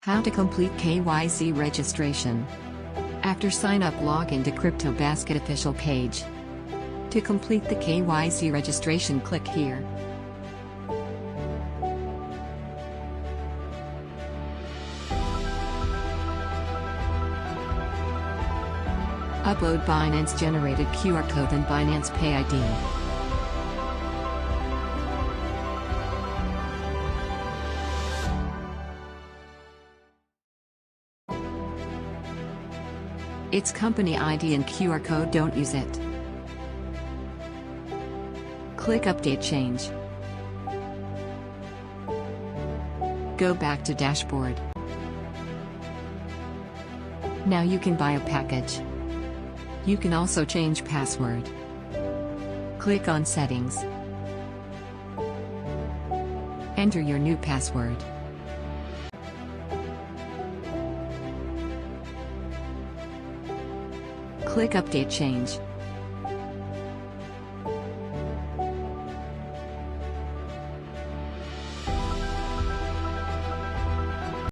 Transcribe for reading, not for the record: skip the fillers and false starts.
How to complete KYC registration. After sign up, log into CryptoBasket official page. To complete the KYC registration, click here. Upload Binance generated QR code and Binance Pay ID. It's company ID and QR code, don't use it. Click Update Change. Go back to dashboard. Now you can buy a package. You can also change password. Click on Settings. Enter your new password. Click Update Change.